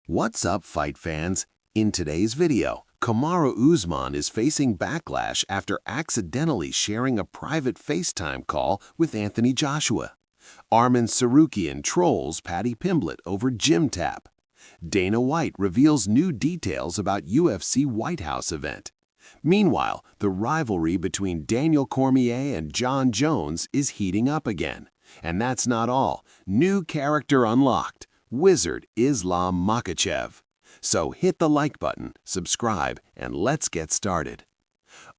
What's up, fight fans? In today's video, Kamaru Usman is facing backlash after accidentally sharing a private FaceTime call with Anthony Joshua. Arman Tsarukyan trolls Paddy Pimblett over gym tap. Dana White reveals new details about UFC White House event. Meanwhile, the rivalry between Daniel Cormier and Jon Jones is heating up again. And that's not all. New character unlocked. Wizard Islam Makhachev. So hit the like button, subscribe, and let's get started.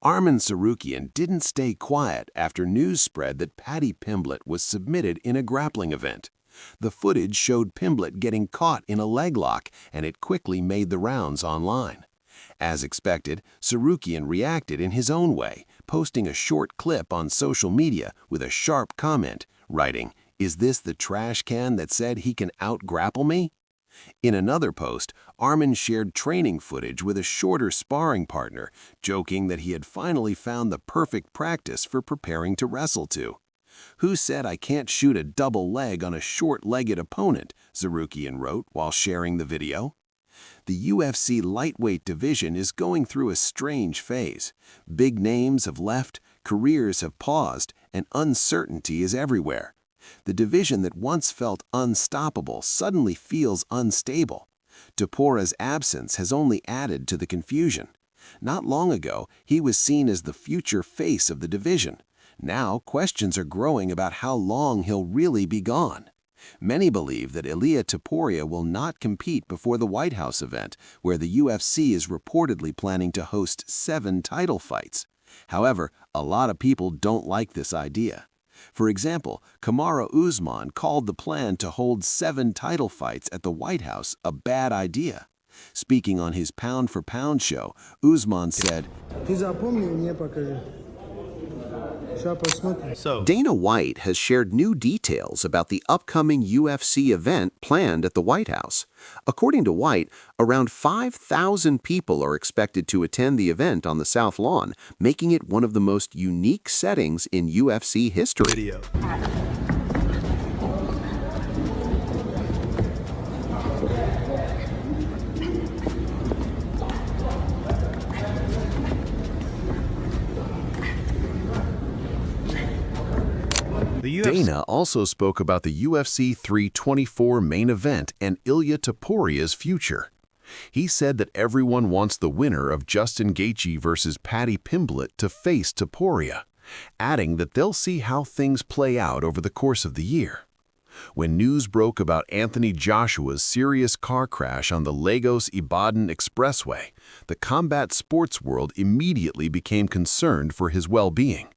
Arman Tsarukyan didn't stay quiet after news spread that Paddy Pimblett was submitted in a grappling event. The footage showed Pimblett getting caught in a leg lock, and it quickly made the rounds online. As expected, Tsarukyan reacted in his own way, posting a short clip on social media with a sharp comment, writing, "Is this the trash can that said he can out-grapple me?" In another post, Arman shared training footage with a shorter sparring partner, joking that he had finally found the perfect practice for preparing to wrestle to. "Who said I can't shoot a double leg on a short-legged opponent?" Tsarukyan wrote while sharing the video. The UFC lightweight division is going through a strange phase. Big names have left, careers have paused, and uncertainty is everywhere. The division that once felt unstoppable suddenly feels unstable. Topuria's absence has only added to the confusion. Not long ago, he was seen as the future face of the division. Now, questions are growing about how long he'll really be gone. Many believe that Ilia Topuria will not compete before the White House event, where the UFC is reportedly planning to host 7 title fights. However, a lot of people don't like this idea. For example, Kamaru Usman called the plan to hold 7 title fights at the White House a bad idea. Speaking on his pound-for-pound show, Usman said, Dana White has shared new details about the upcoming UFC event planned at the White House. According to White, around 5,000 people are expected to attend the event on the South Lawn, making it one of the most unique settings in UFC history. Dana also spoke about the UFC 324 main event and Ilia Topuria's future. He said that everyone wants the winner of Justin Gaethje versus Paddy Pimblett to face Topuria, adding that they'll see how things play out over the course of the year. When news broke about Anthony Joshua's serious car crash on the Lagos-Ibadan Expressway, the combat sports world immediately became concerned for his well-being.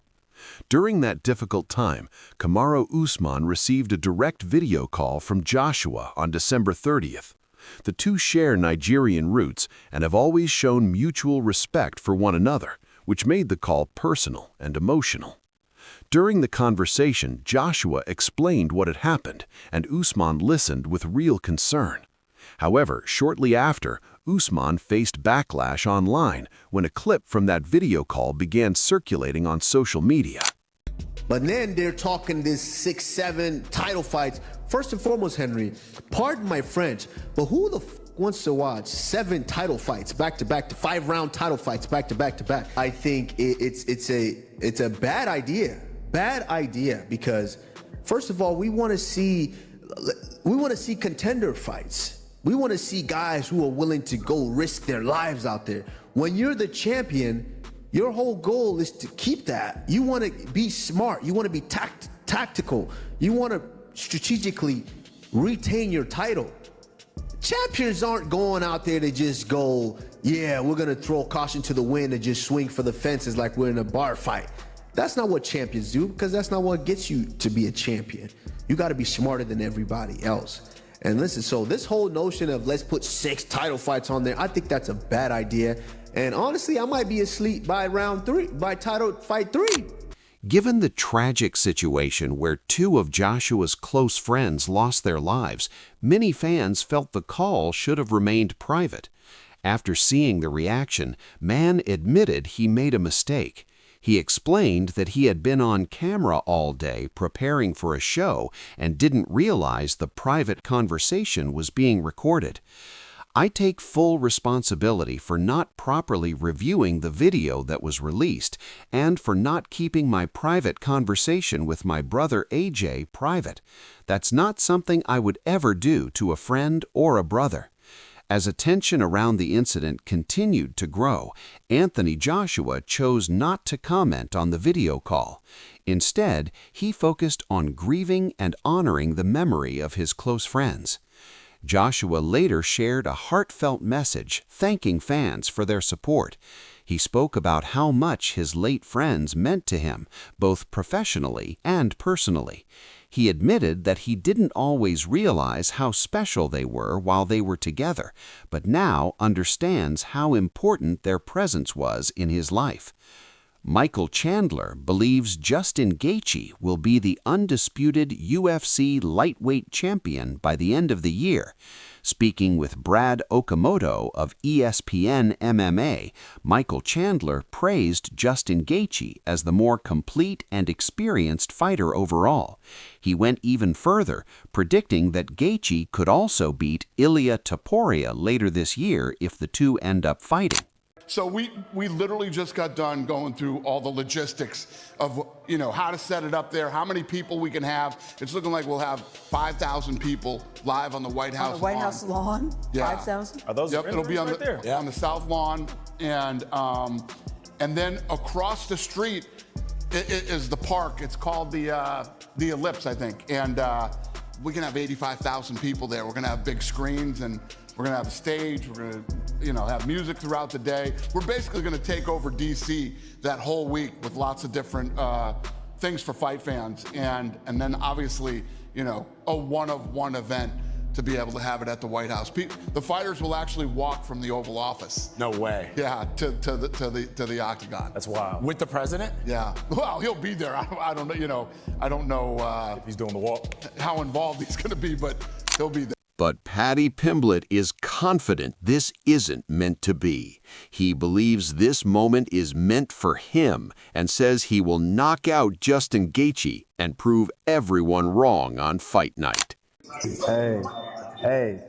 During that difficult time, Kamaru Usman received a direct video call from Joshua on December 30th. The two share Nigerian roots and have always shown mutual respect for one another, which made the call personal and emotional. During the conversation, Joshua explained what had happened, and Usman listened with real concern. However, shortly after, Usman faced backlash online when a clip from that video call began circulating on social media. But then they're talking this 6, 7 title fights. First and foremost, Henry, pardon my French, but who the wants to watch 7 title fights back-to-back, 5-round title fights back-to-back? I think it's a bad idea. Bad idea because, first of all, we want to see contender fights. We want to see guys who are willing to go risk their lives out there. When you're the champion, your whole goal is to keep that. You want to be smart. You want to be tactical. You want to strategically retain your title. Champions aren't going out there to just go, yeah, we're going to throw caution to the wind and just swing for the fences like we're in a bar fight. That's not what champions do, because that's not what gets you to be a champion. You got to be smarter than everybody else. And listen, so this whole notion of let's put 6 title fights on there, I think that's a bad idea. And honestly, I might be asleep by round 3, by title fight 3. Given the tragic situation where 2 of Joshua's close friends lost their lives, many fans felt the call should have remained private. After seeing the reaction, Mann admitted he made a mistake. He explained that he had been on camera all day preparing for a show and didn't realize the private conversation was being recorded. I take full responsibility for not properly reviewing the video that was released and for not keeping my private conversation with my brother AJ private. That's not something I would ever do to a friend or a brother. As attention around the incident continued to grow, Anthony Joshua chose not to comment on the video call. Instead, he focused on grieving and honoring the memory of his close friends. Joshua later shared a heartfelt message thanking fans for their support. He spoke about how much his late friends meant to him, both professionally and personally. He admitted that he didn't always realize how special they were while they were together, but now understands how important their presence was in his life. Michael Chandler believes Justin Gaethje will be the undisputed UFC lightweight champion by the end of the year. Speaking with Brad Okamoto of ESPN MMA, Michael Chandler praised Justin Gaethje as the more complete and experienced fighter overall. He went even further, predicting that Gaethje could also beat Ilia Topuria later this year if the two end up fighting. So we literally just got done going through all the logistics of, how to set it up there, how many people we can have. It's looking like we'll have 5,000 people live on the White House lawn. On the White House lawn? Yeah. 5,000? Are those? Yep, it'll be on right there? on the South Lawn, and then across the street is the park. It's called the Ellipse, I think, and we can have 85,000 people there. We're gonna have big screens, and we're gonna have a stage. We're gonna, have music throughout the day. We're basically gonna take over DC that whole week with lots of different things for fight fans, and then obviously, a one-of-one event to be able to have it at the White House. The fighters will actually walk from the Oval Office. No way. Yeah, to the octagon. That's wild. With the president? Yeah. Well, he'll be there. I don't know. I don't know If he's doing the walk. how involved he's going to be, but he'll be there. But Paddy Pimblett is confident this isn't meant to be. He believes this moment is meant for him and says he will knock out Justin Gaethje and prove everyone wrong on fight night. Hey,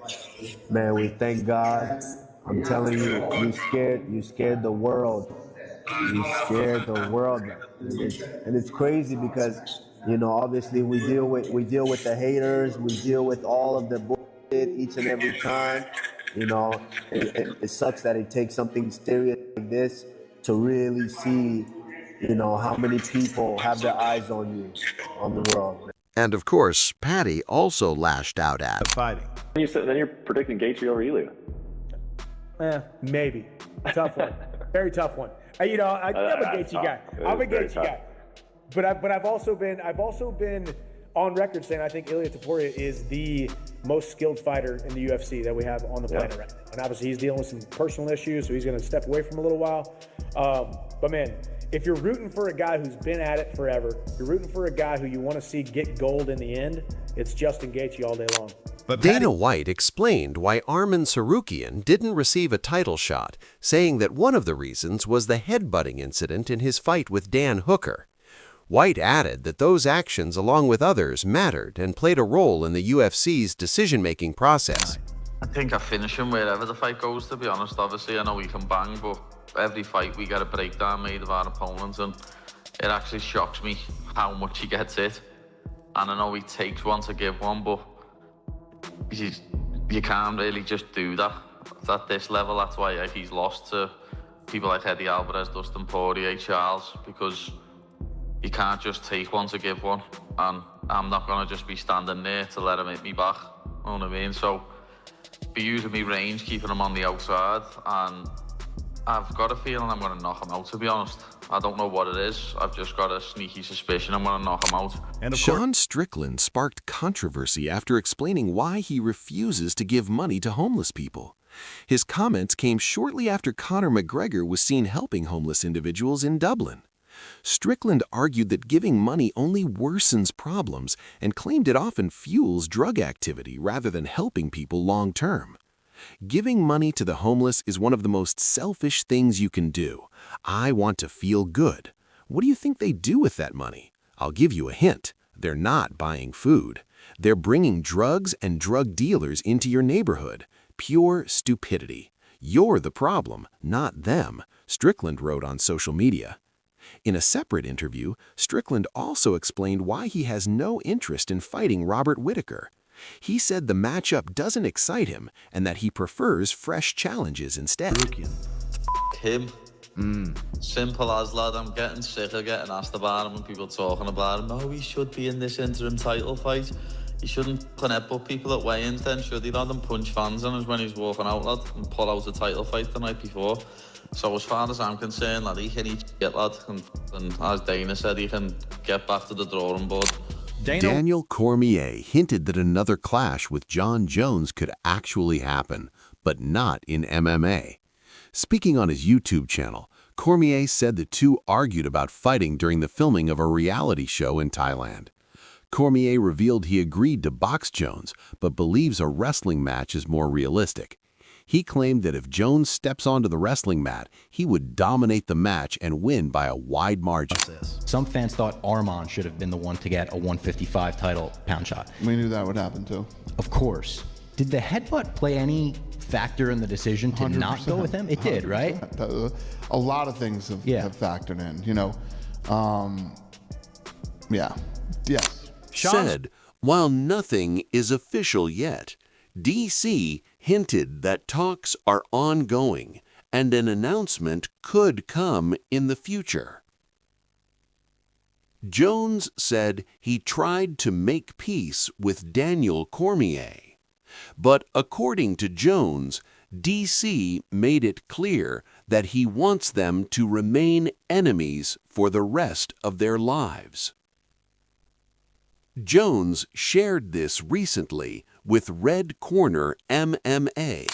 man, we thank God. I'm telling you, you scared the world. You scared the world. And it's crazy because, obviously we deal with the haters, we deal with all of the bullshit each and every time. It sucks that it takes something serious like this to really see, how many people have their eyes on you, on the world. And of course, Paddy also lashed out at fighting. Then you're predicting Gaethje over Ilia. Maybe. Tough one. Very tough one. I'm a Gaethje guy. I'm a Gaethje guy. But I've also been on record saying I think Ilia Topuria is the most skilled fighter in the UFC that we have on the planet right now. And obviously he's dealing with some personal issues, so he's going to step away from a little while. But man, if you're rooting for a guy who's been at it forever, you're rooting for a guy who you want to see get gold in the end, it's Justin Gaethje all day long. But Dana White explained why Arman Tsarukyan didn't receive a title shot, saying that one of the reasons was the headbutting incident in his fight with Dan Hooker. White added that those actions, along with others, mattered and played a role in the UFC's decision-making process. I think I finish him wherever the fight goes, to be honest. Obviously, I know we can bang, but every fight we get a breakdown made of our opponents, and it actually shocks me how much he gets hit. And I know he takes one to give one, but you can't really just do that at this level. That's why he's lost to people like Eddie Alvarez, Dustin Poirier, Charles, because you can't just take one to give one, and I'm not going to just be standing there to let him hit me back, you know what I mean? So, be using me range, keeping him on the outside, and I've got a feeling I'm going to knock him out, to be honest. I don't know what it is. I've just got a sneaky suspicion I'm going to knock him out. And Sean Strickland sparked controversy after explaining why he refuses to give money to homeless people. His comments came shortly after Conor McGregor was seen helping homeless individuals in Dublin. Strickland argued that giving money only worsens problems and claimed it often fuels drug activity rather than helping people long-term. Giving money to the homeless is one of the most selfish things you can do. I want to feel good. What do you think they do with that money? I'll give you a hint. They're not buying food. They're bringing drugs and drug dealers into your neighborhood. pure stupidity. You're the problem, not them, Strickland wrote on social media. In a separate interview, Strickland also explained why he has no interest in fighting Robert Whittaker. He said the matchup doesn't excite him and that he prefers fresh challenges instead. Him. Simple as, lad. I'm getting sick of getting asked about him and people talking about him. Oh, he should be in this interim title fight. He shouldn't headbutt people at weigh-ins then, should he? Not and punch fans in us when he's walking out, lad, and pull out a title fight the night before. So as far as I'm concerned, lad, he can eat shit, lad. And as Dana said, he can get back to the drawing board. Daniel Cormier hinted that another clash with John Jones could actually happen, but not in MMA. Speaking on his YouTube channel, Cormier said the two argued about fighting during the filming of a reality show in Thailand. Cormier revealed he agreed to box Jones, but believes a wrestling match is more realistic. He claimed that if Jones steps onto the wrestling mat, he would dominate the match and win by a wide margin. Some fans thought Arman should have been the one to get a 155 title pound shot. We knew that would happen too. Of course. Did the headbutt play any factor in the decision to not go with him? It did, right? A lot of things have factored in, you know. Yes. Said, while nothing is official yet, DC hinted that talks are ongoing and an announcement could come in the future. Jones said he tried to make peace with Daniel Cormier, but according to Jones, DC made it clear that he wants them to remain enemies for the rest of their lives. Jones shared this recently with Red Corner MMA.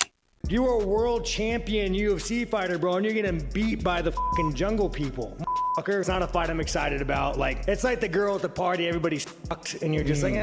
You are a world champion UFC fighter, bro, and you're getting beat by the fucking jungle people. It's not a fight I'm excited about. Like, it's like the girl at the party, everybody's fucked, and you're just like,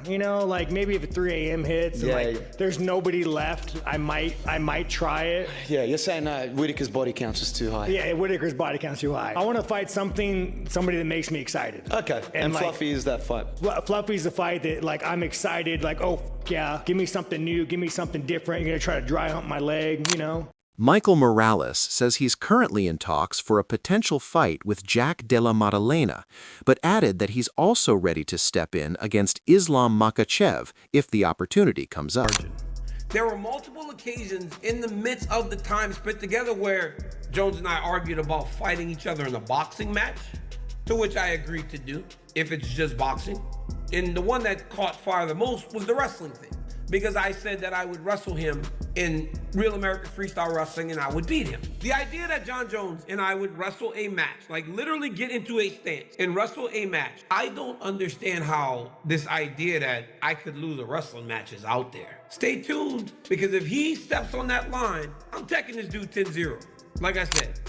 you know, like maybe if 3 a.m. hits and like there's nobody left, I might try it. Yeah, you're saying Whittaker's body count is too high. Yeah, Whittaker's body count's too high. I want to fight somebody that makes me excited. Okay, and like, Fluffy is that fight. Fluffy's the fight that like I'm excited, like, oh yeah, give me something new, give me something different. You're gonna try to dry hump my leg, you know? Michael Morales says he's currently in talks for a potential fight with Jack Della Maddalena, but added that he's also ready to step in against Islam Makhachev if the opportunity comes up. There were multiple occasions in the midst of the time spent together where Jones and I argued about fighting each other in a boxing match, to which I agreed to do, if it's just boxing. And the one that caught fire the most was the wrestling thing, because I said that I would wrestle him in Real American Freestyle Wrestling and I would beat him. The idea that John Jones and I would wrestle a match, like literally get into a stance and wrestle a match, I don't understand how this idea that I could lose a wrestling match is out there. Stay tuned, because if he steps on that line, I'm taking this dude 10-0. Like I said.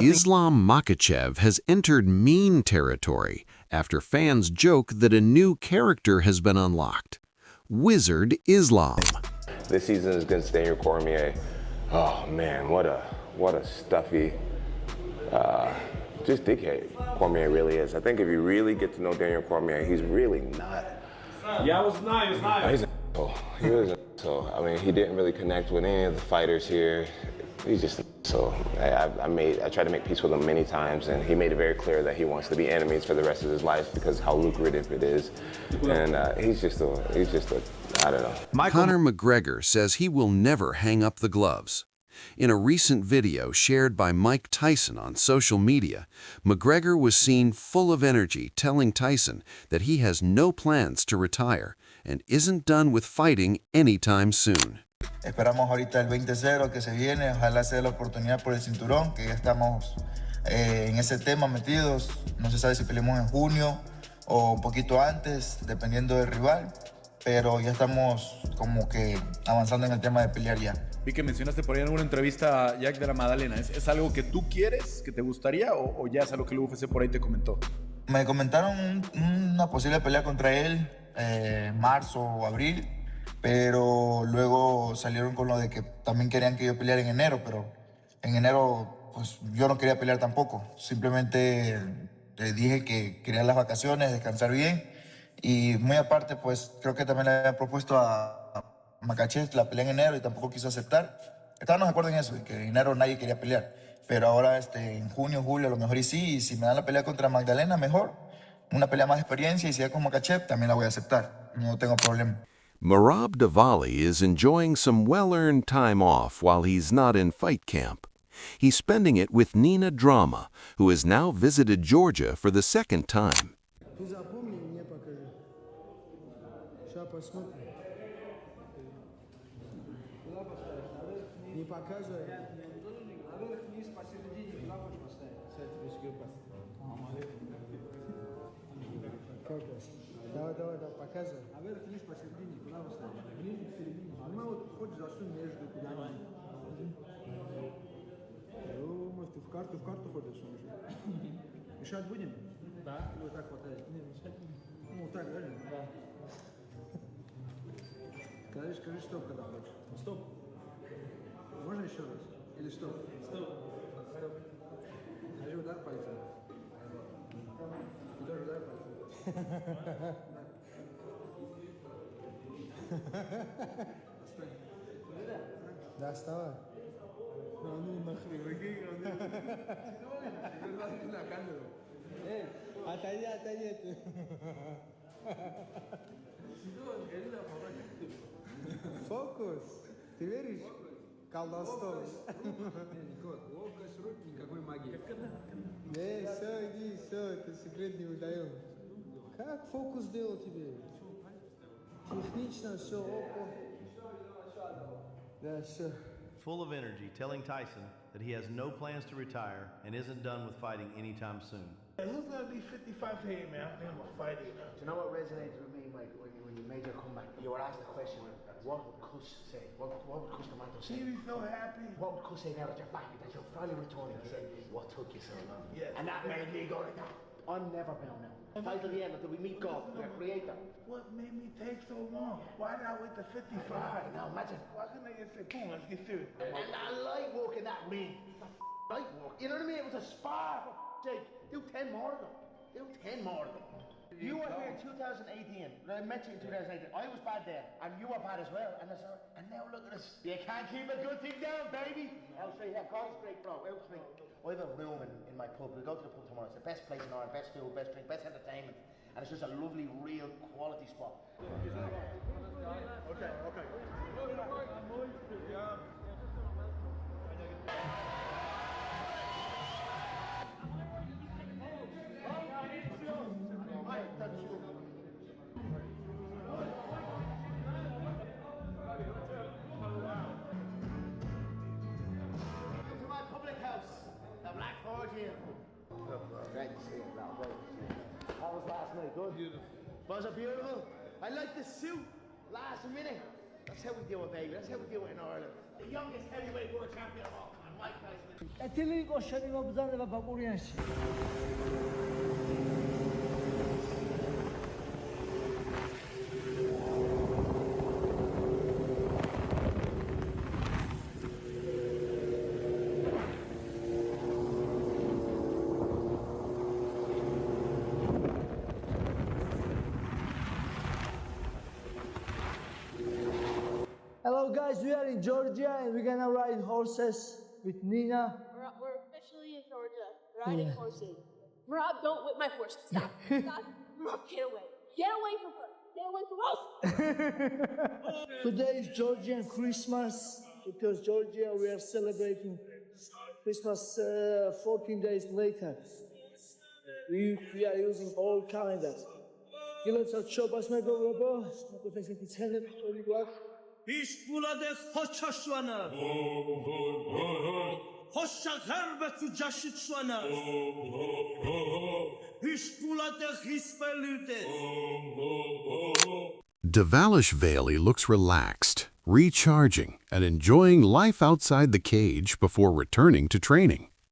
Islam Makhachev has entered meme territory after fans joke that a new character has been unlocked. Wizard Islam. This season is against Daniel Cormier. Oh man, what a stuffy, just dickhead Cormier really is. I think if you really get to know Daniel Cormier, he's really not. Yeah, it was nice. He's an asshole. He was an asshole. I mean, he didn't really connect with any of the fighters here. He's just so. I tried to make peace with him many times, and he made it very clear that he wants to be enemies for the rest of his life because how lucrative it is. And he's just a I don't know. Conor McGregor says he will never hang up the gloves. In a recent video shared by Mike Tyson on social media, McGregor was seen full of energy telling Tyson that he has no plans to retire and isn't done with fighting anytime soon. Esperamos ahorita el 20-0 que se viene, ojalá sea la oportunidad por el cinturón, que ya estamos en ese tema metidos. No se sabe si peleamos en junio o un poquito antes, dependiendo del rival, pero ya estamos como que avanzando en el tema de pelear ya. Vi que mencionaste por ahí en alguna entrevista a Jack de la Maddalena. ¿Es algo que tú quieres, que te gustaría, o ya es algo que el UFC por ahí te comentó? Me comentaron una posible pelea contra él, marzo o abril, pero luego salieron con lo de que también querían que yo peleara en enero, pero en enero pues yo no quería pelear tampoco. Simplemente le dije que quería las vacaciones, descansar bien, y muy aparte pues creo que también le había propuesto a Makhachev la pelea en enero y tampoco quiso aceptar. Estábamos de acuerdo en eso, en que en enero nadie quería pelear. Pero ahora en junio, julio, a lo mejor y sí. Y si me dan la pelea contra Magdalena, mejor. Una pelea más de experiencia y si es con Makhachev, también la voy a aceptar. No tengo problema. Merab Dvalishvili is enjoying some well-earned time off while he's not in fight camp. He's spending it with Nina Drama, who has now visited Georgia for the second time. Давай, показывай. А вверх вниз посередине, куда вы ставите? Ближе к середине. А мы вот хоть засунь между куда-нибудь. Может, ты в карту ходишь уже. Мешать будем? Да. Вот так хватает. Не, мешать будем. Ну, вот так, реально? Да. Скажи стоп, когда хочешь. Стоп. Можно еще раз? Или стоп? Стоп. Скажи удар пальцем. И тоже удар пальцем. Да, вставай. Ну нахрен, выкинь. На камеру. Эй, отойди ты. Фокус. Ты веришь? Колдовство. Ловкость рук, никакой магии. Все, иди, все, это секрет не выдаем. Как фокус сделал тебе? Технично все, опа. Да, все. Full of energy, telling Tyson that he has no plans to retire and isn't done with fighting anytime soon. Who's gonna be 55 here, man? I think I'm a fighter. Do you know what resonates with me, Mike? When you made your comeback, you were asked the question, what would Kush say? What would Kush D'Amato say? He'd be so happy. What would Kush say now that you're back, that you're finally returning? He said, what took you so long? Yes. And that made me go like that. I'm never bound now. Fight till the end until we meet God, your creator. What made me take so long? Why did I wait to 55? Now imagine. Why couldn't I just say, boom, let's get serious? And I like walking that ring. Light walk. You know what I mean? It was a spar, for Jake. Do 10 more of them. Do 10 more of them. You were here in 2018. I met you in 2018. I was bad then, and you were bad as well. And now look at us. You can't keep a good thing down, baby. I'll show you that. God's great, bro. Out swing. I have a room in my pub. We go to the pub tomorrow. It's the best place in Ireland. Best food, best drink, best entertainment. And it's just a lovely, real quality spot. Okay. To my public house, the Black Fortune. Great to see you, pal. Great to see you. How was last night? Good? Beautiful. Was it beautiful? I like the suit. Last minute. That's how we do it, baby. That's how we do it in Ireland. The youngest heavyweight world champion of all time, Mike Tyson. ეთილი იყო შენობა ბრძანება ბაკურიანში. Hello guys, we are in Georgia and we're gonna ride horses with Nina. We're officially in Georgia, riding horses. Rob, don't whip my horse. Stop. Stop. Rob, get away. Get away from her. Get away from us. Today is Georgian Christmas because Georgia we are celebrating Christmas 14 days later. We are using all calendars. Ishbulade Hochashwana. Hoshagarbetu Jashitswana. Ishbulade Hispelude. Dvalishvili looks relaxed, recharging, and enjoying life outside the cage before returning to training.